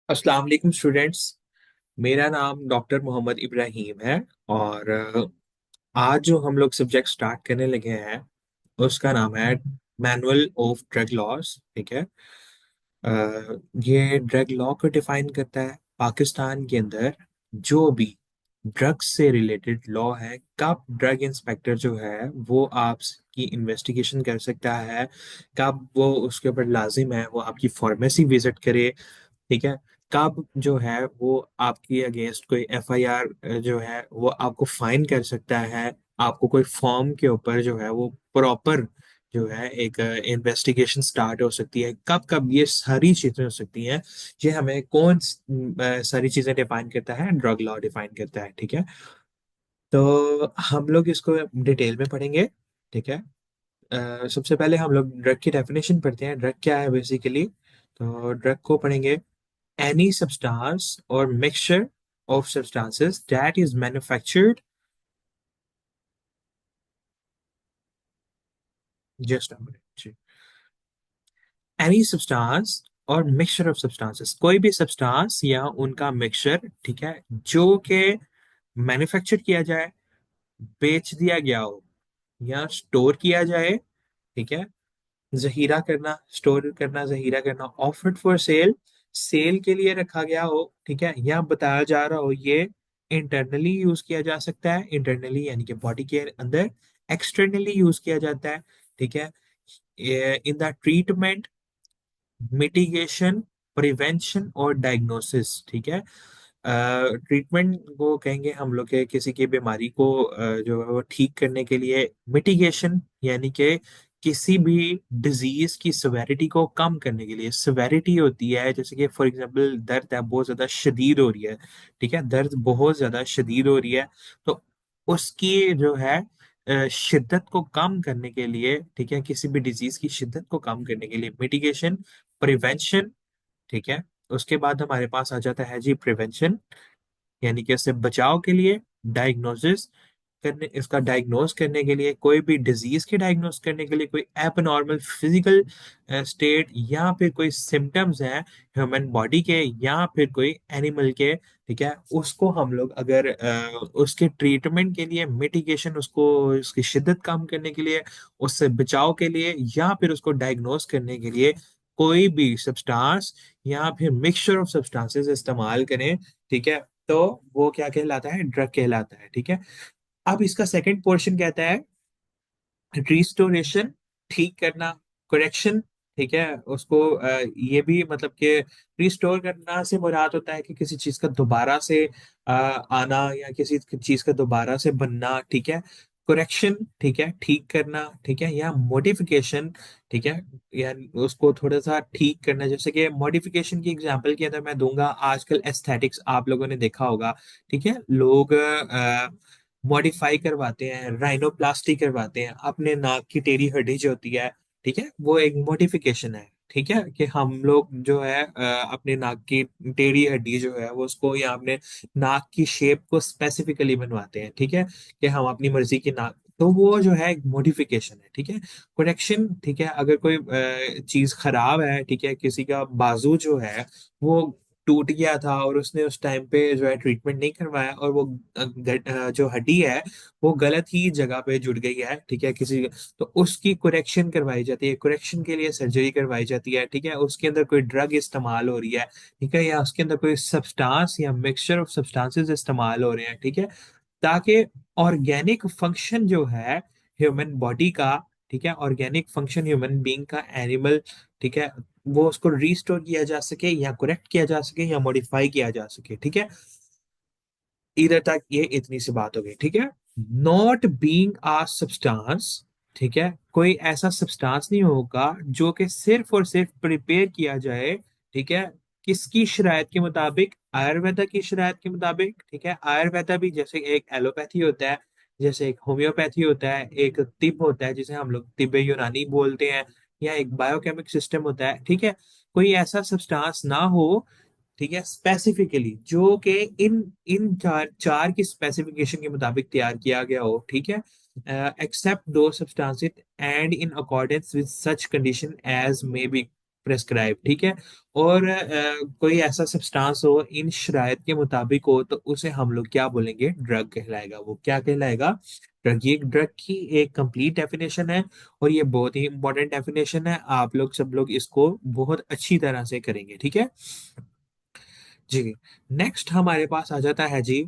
अस्सलाम वालेकुम स्टूडेंट्स। मेरा नाम डॉक्टर मोहम्मद इब्राहिम है। और आज जो हम लोग सब्जेक्ट स्टार्ट करने लगे हैं उसका नाम है मैनुअल ऑफ ड्रग लॉज। ठीक है। ये ड्रग लॉ को डिफाइन करता है पाकिस्तान के अंदर जो भी ड्रग्स से रिलेटेड लॉ है, कब ड्रग इंस्पेक्टर जो है वो आपकी इन्वेस्टिगेशन कर सकता है, कब वो उसके ऊपर लाजिम है वो आपकी फार्मेसी विजिट करे। ठीक है। कब जो है वो आपकी अगेंस्ट कोई एफआईआर जो है वो आपको फाइन कर सकता है, आपको कोई फॉर्म के ऊपर जो है वो प्रॉपर जो है एक इन्वेस्टिगेशन स्टार्ट हो सकती है, कब कब ये सारी चीजें हो सकती हैं। ये हमें सारी चीजें डिफाइन करता है, ड्रग लॉ डिफाइन करता है। ठीक है। तो हम लोग इसको डिटेल में पढ़ेंगे। ठीक है। सबसे पहले हम लोग ड्रग की डेफिनेशन पढ़ते हैं, ड्रग क्या है बेसिकली। तो ड्रग को पढ़ेंगे: any substance or mixture of substances that is manufactured, just a minute ji. any substance और mixture of substances, कोई भी substance या उनका mixture, ठीक है, जो कि मैन्युफैक्चर किया जाए, बेच दिया गया हो या स्टोर किया जाए। ठीक है। जहीरा करना, स्टोर करना, जहीरा करना, ऑफर्ड फॉर सेल, सेल के लिए रखा गया हो। ठीक है। या बताया जा रहा हो ये इंटरनली यूज किया जा सकता है, इंटरनली यानी कि बॉडी के अंदर, एक्सटर्नली यूज किया जाता है। ठीक है। In the treatment, mitigation, prevention और डायग्नोसिस। ठीक है। ट्रीटमेंट को कहेंगे हम लोग के किसी की बीमारी को जो है वो ठीक करने के लिए, मिटिगेशन यानी कि किसी भी डिजीज की सिवेरिटी को कम करने के लिए। सिवेरिटी होती है जैसे कि फॉर एग्जांपल दर्द है, बहुत ज्यादा शदीद हो रही है। ठीक है। दर्द बहुत ज्यादा शदीद हो रही है, तो उसकी जो है शिद्दत को कम करने के लिए, ठीक है, किसी भी डिजीज की शिद्दत को कम करने के लिए मिटिगेशन, प्रिवेंशन। ठीक है। उसके बाद हमारे पास आ जाता है जी प्रिवेंशन, यानी कि इससे बचाव के लिए। डायग्नोसिस, करने इसका डायग्नोस करने के लिए, कोई भी डिजीज के डायग्नोस करने के लिए, कोई एबनॉर्मल फिजिकल स्टेट या फिर कोई सिम्टम्स हैं ह्यूमन बॉडी के या फिर कोई एनिमल के। ठीक है। उसको हम लोग अगर उसके ट्रीटमेंट के लिए, मिटिगेशन, उसको उसकी शिद्दत कम करने के लिए, उससे बचाव के लिए, या फिर उसको डायग्नोस करने के लिए कोई भी सब्सटेंस या फिर मिक्सचर ऑफ सब्सटेंसेस इस्तेमाल करें। ठीक है। तो वो क्या कहलाता है? ड्रग कहलाता है। ठीक है। अब इसका सेकंड पोर्शन कहता है रिस्टोरेशन, ठीक करना, करेक्शन। ठीक है। उसको ये भी मतलब कि रिस्टोर करना से मुराद होता है कि किसी चीज का दोबारा से आना या किसी चीज का दोबारा से बनना। ठीक है। करेक्शन, ठीक है, ठीक करना। ठीक है। या मॉडिफिकेशन, ठीक है, या उसको थोड़ा सा ठीक करना। जैसे कि मॉडिफिकेशन की एग्जांपल के अंदर मैं दूंगा, आजकल एस्थेटिक्स आप लोगों ने देखा होगा। ठीक है। लोग मॉडिफाई करवाते हैं, राइनोप्लास्टी करवाते हैं, अपने नाक की टेढ़ी हड्डी जो होती है, ठीक है, वो एक मॉडिफिकेशन है। ठीक है। कि हम लोग जो है अपने नाक की टेढ़ी हड्डी जो है वो उसको, या अपने नाक की शेप को स्पेसिफिकली बनवाते हैं। ठीक है। कि हम अपनी मर्जी की नाक, तो वो जो है एक मॉडिफिकेशन है। ठीक है। करेक्शन, ठीक है, अगर कोई चीज खराब है, ठीक है, किसी का बाजू जो है वो टूट गया था और उसने उस टाइम पे जो है ट्रीटमेंट नहीं करवाया, और वो जो हड्डी है वो गलत ही जगह पे जुड़ गई है। ठीक है। किसी, तो उसकी करेक्शन करवाई जाती है, करेक्शन के लिए सर्जरी करवाई जाती है। ठीक है। उसके अंदर कोई ड्रग इस्तेमाल हो रही है, ठीक है, या उसके अंदर कोई सब्सटेंस या मिक्सचर ऑफ सब्सटेंसेस इस्तेमाल हो रहे हैं। ठीक है। ताकि ऑर्गेनिक फंक्शन जो है ह्यूमन बॉडी का, ठीक है, ऑर्गेनिक फंक्शन ह्यूमन बीइंग का, एनिमल, ठीक है, वो उसको रिस्टोर किया जा सके या करेक्ट किया जा सके या मॉडिफाई किया जा सके। ठीक है। इधर तक ये इतनी सी बात हो गई। ठीक है। नॉट बीइंग आ सब्सटेंस, ठीक है, कोई ऐसा सब्सटेंस नहीं होगा जो कि सिर्फ और सिर्फ प्रिपेयर किया जाए, ठीक है, किसकी शरायत के मुताबिक? आयुर्वेदा की शरायत के मुताबिक। ठीक है। आयुर्वेदा भी जैसे एक एलोपैथी होता है, जैसे एक होम्योपैथी होता है, एक तिब होता है जिसे हम लोग तिब्बे यूनानी बोलते हैं, या एक बायोकेमिक सिस्टम होता है। ठीक है। कोई ऐसा सब्सटेंस ना हो, ठीक है, स्पेसिफिकली जो कि इन इन चार चार की स्पेसिफिकेशन के मुताबिक तैयार किया गया हो। ठीक है। Except those substances and in accordance with such condition as may be prescribe, ठीक है। और कोई ऐसा सब्सटेंस हो इन शराइत के मुताबिक हो तो उसे हम लोग क्या बोलेंगे, ड्रग कहलाएगा। वो क्या कहलाएगा, ड्रग। ये ड्रग की एक कंप्लीट डेफिनेशन है और ये बहुत ही इंपॉर्टेंट डेफिनेशन है। आप लोग सब लोग इसको बहुत अच्छी तरह से करेंगे, ठीक है जी। नेक्स्ट हमारे पास आ जाता है जी।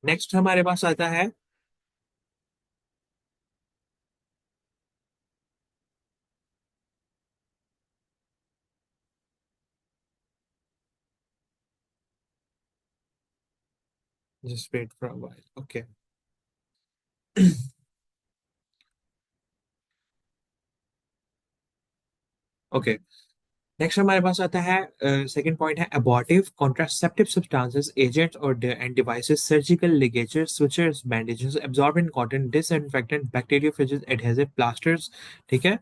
नेक्स्ट हमारे पास आता है, just wait for a while, okay. Okay, next हमारे पास आता है, सेकंड पॉइंट है अबॉर्टिव कॉन्ट्रासेप्टिव सब्सटेंसेस, एजेंट्स और and devices, surgical ligatures, sutures, bandages, absorbent cotton, disinfectant, bacteriophages, adhesive plasters, ठीक है।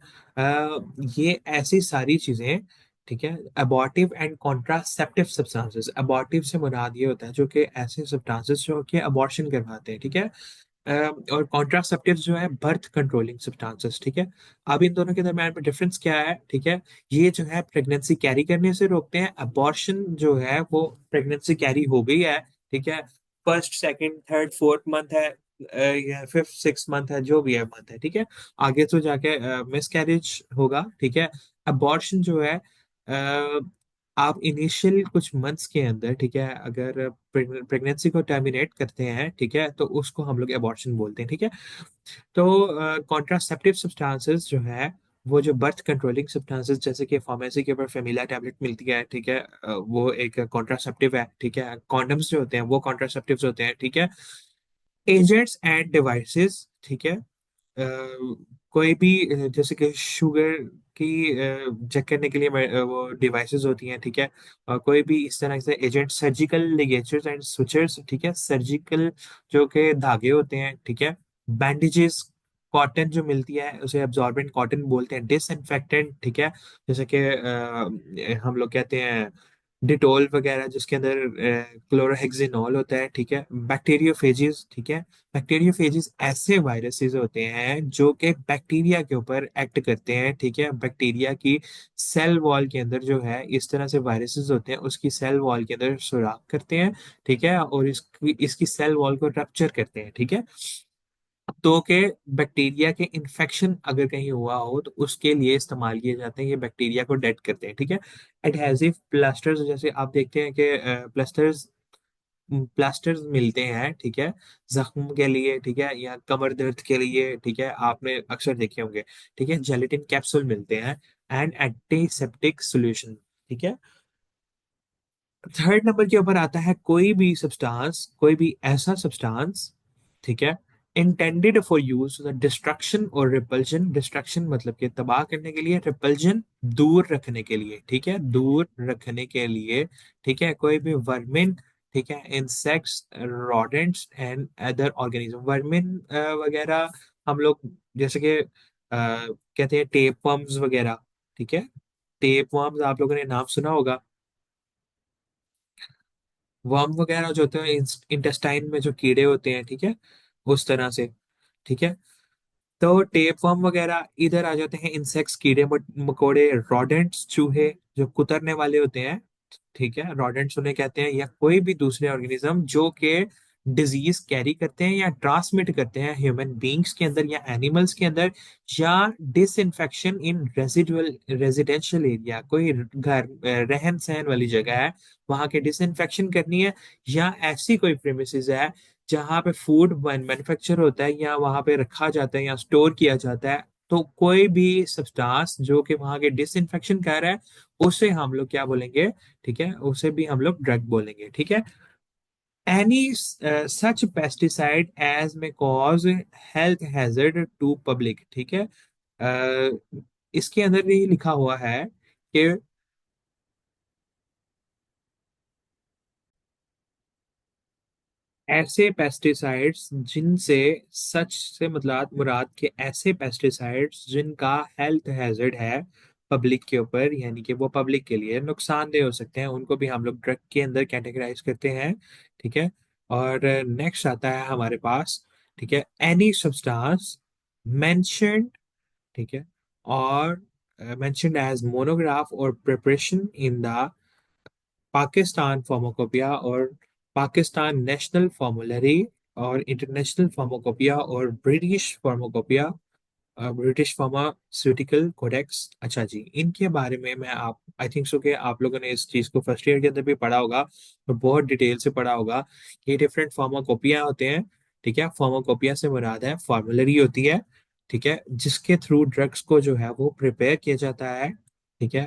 ये ऐसी सारी चीजें, ठीक है। Abortive and contraceptive substances, abortive से मुराद ये होता है जो कि ऐसे सब्सटेंसेस जो कि अबॉर्शन करवाते हैं, ठीक है। और कॉन्ट्रासेप्टिव जो है बर्थ कंट्रोलिंग सब्सटेंसेस, ठीक है। अब इन दोनों के दरम्यान में डिफरेंस क्या है, ठीक है। ये जो है प्रेगनेंसी कैरी करने से रोकते हैं, अबॉर्शन जो है वो प्रेगनेंसी कैरी हो गई है, ठीक है, first second third fourth month है, या फिफ्थ सिक्स मंथ है, जो भी है मंथ है, ठीक है, आगे तो जाके मिस कैरेज होगा, ठीक है। अबॉर्शन जो है, आप इनिशियल कुछ मंथ्स के अंदर, ठीक है, अगर प्रेगनेंसी को टर्मिनेट करते हैं, ठीक है, तो उसको हम लोग एबॉर्शन बोलते हैं, ठीक है। तो कॉन्ट्रासेप्टिव सब्सटेंसेस जो है, वो जो बर्थ कंट्रोलिंग सब्सटेंसेस, जैसे कि फार्मेसी के ऊपर फेमिला टैबलेट मिलती है, ठीक है, वो एक कॉन्ट्रासेप्टिव है, ठीक है। कॉन्डम्स जो होते हैं वो कॉन्ट्रासेप्टिव्स होते हैं, ठीक है। एजेंट्स एंड डिवाइसेस, ठीक है। कोई भी जैसे कि शुगर की चेक करने के लिए वो डिवाइसेस होती हैं, ठीक है। और कोई भी इस तरह से एजेंट, सर्जिकल लिगेचर्स एंड स्विचर्स, ठीक है, सर्जिकल जो के धागे होते हैं, ठीक है। बैंडेजेस, कॉटन जो मिलती है उसे एब्जॉर्बेंट कॉटन बोलते हैं, डिसइंफेक्टेंट, ठीक है, जैसे कि हम लोग कहते हैं डिटोल वगैरह जिसके अंदर क्लोरोहेक्सिनॉल होता है, ठीक है। बैक्टीरियोफेजिस, ठीक है। बैक्टीरियोफेजिस ऐसे वायरसेस होते हैं जो कि बैक्टीरिया के ऊपर एक्ट करते हैं, ठीक है। बैक्टीरिया की सेल वॉल के अंदर जो है इस तरह से वायरसेस होते हैं, उसकी सेल वॉल के अंदर सुराख करते हैं, ठीक है, और इसकी इसकी सेल वॉल को रप्चर करते हैं, ठीक है। तो के बैक्टीरिया के इन्फेक्शन अगर कहीं हुआ हो तो उसके लिए इस्तेमाल किए जाते हैं, ये बैक्टीरिया को डेड करते हैं, ठीक है। एडहेसिव प्लास्टर्स, जैसे आप देखते हैं कि प्लास्टर्स प्लास्टर्स मिलते हैं, ठीक है, जख्म के लिए, ठीक है, या कमर दर्द के लिए, ठीक है, आपने अक्सर देखे होंगे, ठीक है। जेलेटिन कैप्सूल मिलते हैं एंड एंटीसेप्टिक सॉल्यूशन, ठीक है। थर्ड नंबर के ऊपर आता है कोई भी सब्सटेंस, कोई भी ऐसा सब्सटेंस, ठीक है, इंटेंडेड फॉर यूज डिस्ट्रक्शन और रिपल्जन। डिस्ट्रक्शन मतलब कि तबाह करने के लिए, रिपल्जन दूर रखने के लिए, ठीक है, दूर रखने के लिए, ठीक है। कोई भी वर्मिन, ठीक है, insects, rodents and other organism. Vermin वगैरह हम लोग जैसे कि कहते हैं टेप वर्म्स वगैरह, ठीक है। टेप वर्म्स आप लोगों ने नाम सुना होगा। वर्म वगैरह जो होते हैं इंटेस्टाइन में जो कीड़े होते हैं, ठीक है, उस तरह से, ठीक है। तो टेप वर्म वगैरह इधर आ जाते हैं, इंसेक्ट्स, कीड़े मकोड़े, रोडेंट्स, चूहे जो कुतरने वाले होते हैं, ठीक है, रोडेंट्स उन्हें कहते हैं, या कोई भी दूसरे ऑर्गेनिज्म जो के डिजीज कैरी करते हैं या ट्रांसमिट करते हैं ह्यूमन बींग्स के अंदर या एनिमल्स के अंदर, या डिसइंफेक्शन इन रेजिडुअल रेजिडेंशियल एरिया, कोई घर रहन सहन वाली जगह है वहां के डिसइंफेक्शन करनी है, या ऐसी कोई प्रेमिसेस है जहाँ पे फूड मैन्युफैक्चर होता है या वहां पे रखा जाता है या स्टोर किया जाता है, तो कोई भी सब्सटेंस जो कि वहां के डिसइंफेक्शन कर रहा है उसे हम लोग क्या बोलेंगे, ठीक है, उसे भी हम लोग ड्रग बोलेंगे, ठीक है। Any such pesticide as may cause health hazard to public, ठीक है। इसके अंदर ये लिखा हुआ है कि ऐसे पेस्टिसाइड्स जिनसे, सच से मतलब मुराद के ऐसे पेस्टिसाइड्स जिनका हेल्थ हैजर्ड है पब्लिक के ऊपर, यानी कि वो पब्लिक के लिए नुकसानदेह हो सकते हैं, उनको भी हम लोग ड्रग के अंदर कैटेगराइज करते हैं, ठीक है। और नेक्स्ट आता है हमारे पास ठीक है, एनी सब्सटेंस मेंशनड, ठीक है, और मेंशनड एज मोनोग्राफ और preparation in the Pakistan pharmacopoeia और पाकिस्तान नेशनल फार्मूलरी और इंटरनेशनल फार्माकोपिया और British pharmacopoeia, British pharmaceutical codex. अच्छा जी, इनके बारे में मैं आप आई थिंक सो कि आप लोगों ने इस चीज को फर्स्ट ईयर के अंदर भी पढ़ा होगा और बहुत डिटेल से पढ़ा होगा कि डिफरेंट फार्माकोपिया होते हैं। ठीक है, फार्माकोपिया से मुराद है फार्मूलरी होती है, ठीक है, जिसके थ्रू ड्रग्स को जो है वो प्रिपेयर किया जाता है। ठीक है,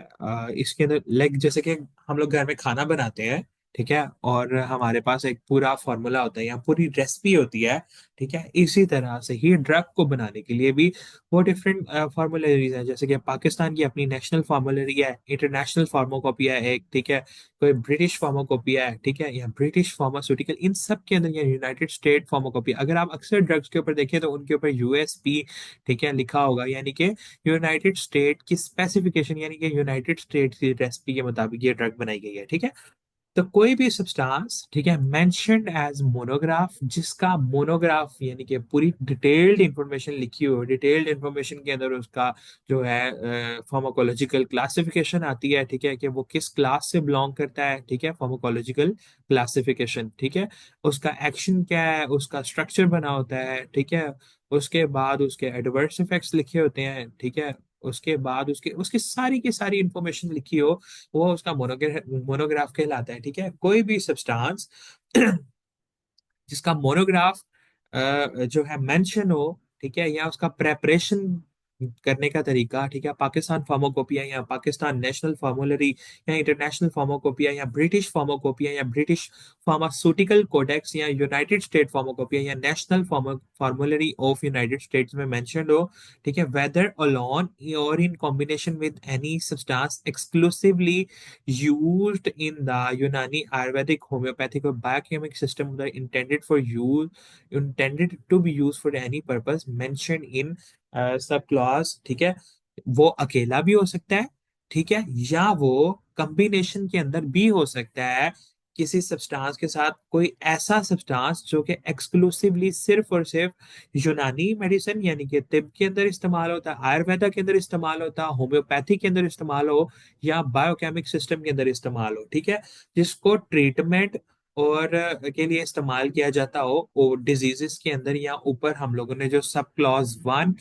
इसके अंदर लाइक जैसे कि हम लोग घर में खाना बनाते हैं, ठीक है, और हमारे पास एक पूरा फॉर्मूला होता है या पूरी रेसिपी होती है। ठीक है, इसी तरह से ही ड्रग को बनाने के लिए भी वो डिफरेंट फार्मूलरीज हैं, जैसे कि पाकिस्तान की अपनी नेशनल फार्मूलरी है, इंटरनेशनल फार्माकोपिया है एक, ठीक है, कोई ब्रिटिश फार्माकोपिया है, ठीक है, या ब्रिटिश फार्मास्यूटिकल, इन सब के अंदर, या यूनाइटेड स्टेट फार्माकोपिया, अगर आप अक्सर ड्रग्स के ऊपर देखें तो उनके ऊपर यूएसपी, ठीक है, लिखा होगा, यानी कि यूनाइटेड स्टेट की स्पेसिफिकेशन, यानी कि यूनाइटेड स्टेट की रेसिपी के मुताबिक ये ड्रग बनाई गई है। ठीक है, तो कोई भी सब्सटेंस, ठीक है, मेंशन्ड एज मोनोग्राफ, जिसका मोनोग्राफ यानी कि पूरी डिटेल्ड इंफॉर्मेशन लिखी हो, डिटेल्ड इंफॉर्मेशन के अंदर उसका जो है फार्माकोलॉजिकल क्लासिफिकेशन आती है, ठीक है, कि वो किस क्लास से बिलोंग करता है, ठीक है, फार्माकोलॉजिकल क्लासिफिकेशन, ठीक है, उसका एक्शन क्या है, उसका स्ट्रक्चर बना होता है, ठीक है, उसके बाद उसके एडवर्स इफेक्ट्स लिखे होते हैं, ठीक है, उसके बाद उसके उसकी सारी की सारी इंफॉर्मेशन लिखी हो, वो उसका मोनोग्राफ कहलाता है। ठीक है, कोई भी सब्सटेंस जिसका मोनोग्राफ जो है मेंशन हो, ठीक है, या उसका प्रेपरेशन करने का तरीका, ठीक है, पाकिस्तान फार्माकोपिया या पाकिस्तान नेशनल फार्मूलरी या इंटरनेशनल फार्माकोपिया या ब्रिटिश फार्माकोपिया या ब्रिटिश फार्मास्यूटिकल कोडेक्स या यूनाइटेड स्टेट फार्माकोपिया या नेशनल फार्मूलरी ऑफ यूनाइटेड स्टेट्स में मेंशन हो, ठीक है, वेदर अलोन और in combination with any substance exclusively used in the Unani Ayurvedic homeopathic or biochemic system that intended to be used for any purpose mentioned in sub clause, ठीक है, वो अकेला भी हो सकता है, ठीक है, या वो कॉम्बिनेशन के अंदर भी हो सकता है किसी सब्सटेंस के साथ, कोई ऐसा सब्सटेंस जो कि एक्सक्लूसिवली सिर्फ और सिर्फ यूनानी मेडिसिन यानी कि तिब के अंदर इस्तेमाल होता है, आयुर्वेदा के अंदर इस्तेमाल होता है, होम्योपैथी के अंदर इस्तेमाल हो, या बायोकेमिक सिस्टम के अंदर इस्तेमाल हो, ठीक है, जिसको ट्रीटमेंट और के लिए इस्तेमाल किया जाता हो, वो डिजीजेस के अंदर, या ऊपर हम लोगों ने जो सब क्लॉज वन,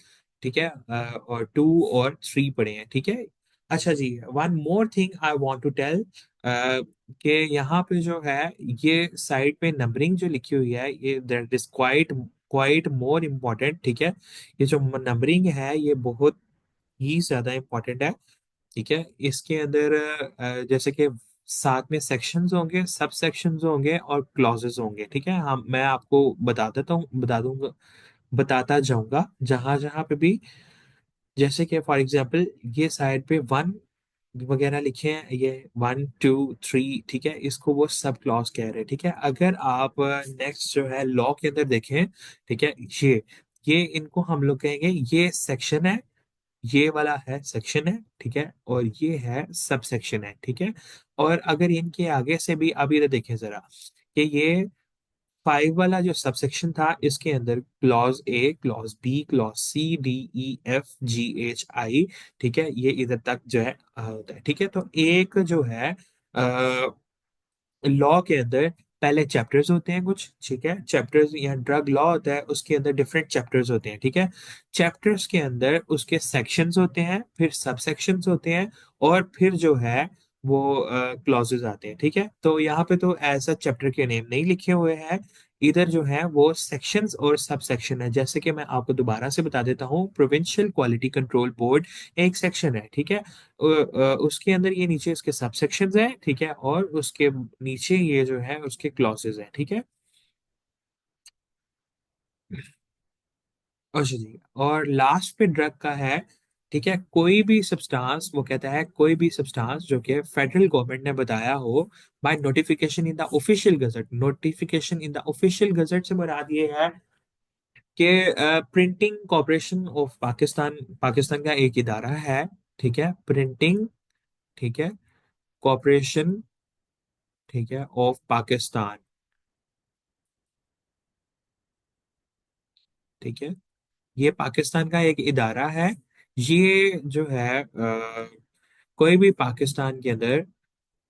ठीक है, और टू और थ्री पढ़े हैं। ठीक है, अच्छा जी, one more thing I want to tell कि यहाँ पे जो है ये साइड पे नंबरिंग जो लिखी हुई है, ये that is quite quite more important. ठीक है, ये जो नंबरिंग है ये बहुत ही ज्यादा इम्पोर्टेंट है। ठीक है, इसके अंदर जैसे कि साथ में सेक्शंस होंगे, सब सेक्शंस होंगे और क्लॉजेस होंगे। ठीक है, हम मैं आपको बता देता हूँ, बता दूंगा, बताता जाऊंगा जहां जहां पे भी, जैसे कि फॉर एग्जांपल ये साइड पे वन वगैरह लिखे हैं, ये वन टू थ्री, ठीक है, इसको वो सब क्लॉज कह रहे हैं। ठीक है, अगर आप नेक्स्ट जो है लॉ के अंदर देखें, ठीक है, ये इनको हम लोग कहेंगे ये सेक्शन है, ये वाला है सेक्शन है, ठीक है, और ये है सब सेक्शन है। ठीक है, और अगर इनके आगे से भी अब ये देखें जरा कि ये फाइव वाला जो सबसेक्शन था, इसके अंदर clause A, clause B, clause C, D, E, F, G, H, I, ठीक है, ये इधर तक जो है होता है। ठीक है, तो एक जो है लॉ के अंदर पहले चैप्टर्स होते हैं कुछ, ठीक है, चैप्टर्स, या ड्रग लॉ होता है उसके अंदर डिफरेंट चैप्टर्स होते हैं। ठीक है, चैप्टर्स के अंदर उसके सेक्शंस होते हैं, फिर सब सेक्शंस होते हैं, और फिर जो है वो क्लॉजेस आते हैं। ठीक है, तो यहाँ पे तो ऐसा चैप्टर के नेम नहीं लिखे हुए हैं, इधर जो है वो सेक्शंस और सब सेक्शन है। जैसे कि मैं आपको दोबारा से बता देता हूँ, प्रोविंशियल क्वालिटी कंट्रोल बोर्ड एक सेक्शन है, ठीक है, उसके अंदर ये नीचे इसके सब सेक्शंस हैं, ठीक है, और उसके नीचे ये जो है उसके क्लॉसेस हैं। ठीक है, अच्छा जी, और लास्ट पे ड्रग का है, ठीक है, कोई भी सब्सटेंस, वो कहता है कोई भी सब्सटेंस जो कि फेडरल गवर्नमेंट ने बताया हो by notification in the official gazette, notification in the official gazette से मुराद ये है कि printing corporation of Pakistan, Pakistan का एक इदारा है, ठीक है, प्रिंटिंग, ठीक है, कॉरपोरेशन, ठीक है, ऑफ पाकिस्तान, ठीक है, ये पाकिस्तान का एक इदारा है। ये जो है कोई भी पाकिस्तान के अंदर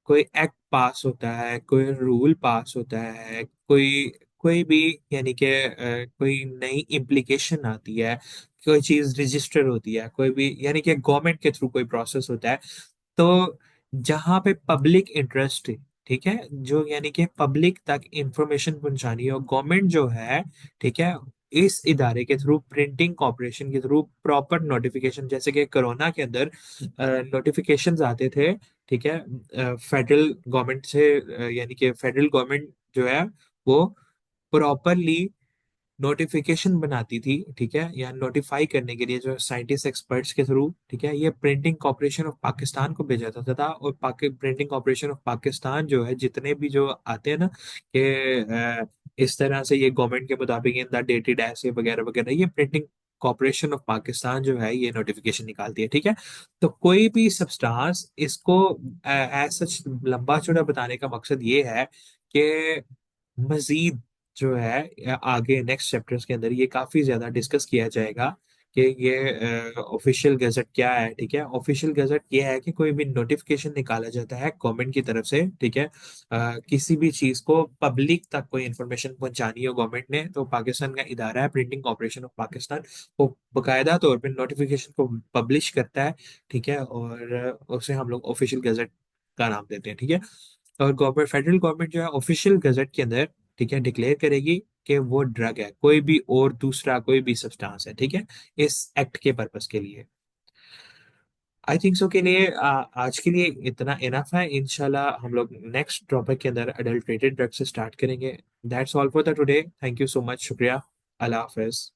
कोई एक्ट पास होता है, कोई रूल पास होता है, कोई कोई भी, यानी कि कोई नई इम्प्लीकेशन आती है, कोई चीज रजिस्टर होती है, कोई भी, यानी कि गवर्नमेंट के थ्रू कोई प्रोसेस होता है, तो जहां पे पब्लिक इंटरेस्ट है, ठीक है, जो यानी कि पब्लिक तक इंफॉर्मेशन पहुंचानी हो, गवर्नमेंट जो है, ठीक है, इस इदारे के थ्रू, प्रिंटिंग कॉर्पोरेशन के थ्रू प्रॉपर नोटिफिकेशन, जैसे कि कोरोना के अंदर नोटिफिकेशंस आते थे, ठीक है, फेडरल गवर्नमेंट से, यानी कि फेडरल गवर्नमेंट जो है वो प्रॉपरली नोटिफिकेशन बनाती थी, ठीक है, या नोटिफाई करने के लिए जो साइंटिस्ट एक्सपर्ट्स के थ्रू, ठीक है, ये प्रिंटिंग कॉर्पोरेशन ऑफ पाकिस्तान को भेजा जाता था। और प्रिंटिंग कॉर्पोरेशन ऑफ पाकिस्तान जो है, जितने भी जो आते हैं ना कि इस तरह से ये गवर्नमेंट के मुताबिक इन द डेटेड ऐसे वगैरह वगैरह, ये प्रिंटिंग कॉर्पोरेशन ऑफ पाकिस्तान जो है ये नोटिफिकेशन निकालती है, ठीक है। तो कोई भी सब्सटेंस इसको एज सच लंबा चौड़ा बताने का मकसद ये है कि मजीद जो है आगे नेक्स्ट चैप्टर्स के अंदर ये काफी ज्यादा डिस्कस किया जाएगा कि ये ऑफिशियल गजट क्या है, ठीक है। ऑफिशियल गजट ये है कि कोई भी नोटिफिकेशन निकाला जाता है गवर्नमेंट की तरफ से, ठीक है, किसी भी चीज को पब्लिक तक कोई इंफॉर्मेशन पहुंचानी हो गवर्नमेंट ने, तो पाकिस्तान का इदारा है प्रिंटिंग कॉर्पोरेशन ऑफ पाकिस्तान, वो बकायदा तौर पर नोटिफिकेशन को पब्लिश करता है, ठीक है, और उसे हम लोग ऑफिशियल गजट का नाम देते हैं, ठीक है। और गवर्नमेंट, फेडरल गवर्नमेंट जो है ऑफिशियल गजट के अंदर, ठीक है, डिक्लेयर करेगी कि वो ड्रग है, कोई भी और दूसरा कोई भी सब्सटेंस है, ठीक है, इस एक्ट के पर्पस के लिए। आई थिंक सो के लिए आज के लिए इतना इनफ है। इंशाल्लाह हम लोग नेक्स्ट टॉपिक के अंदर अडल्ट्रेटेड ड्रग से स्टार्ट करेंगे। That's all for the today, thank you so much, शुक्रिया, अल्लाह हाफिज।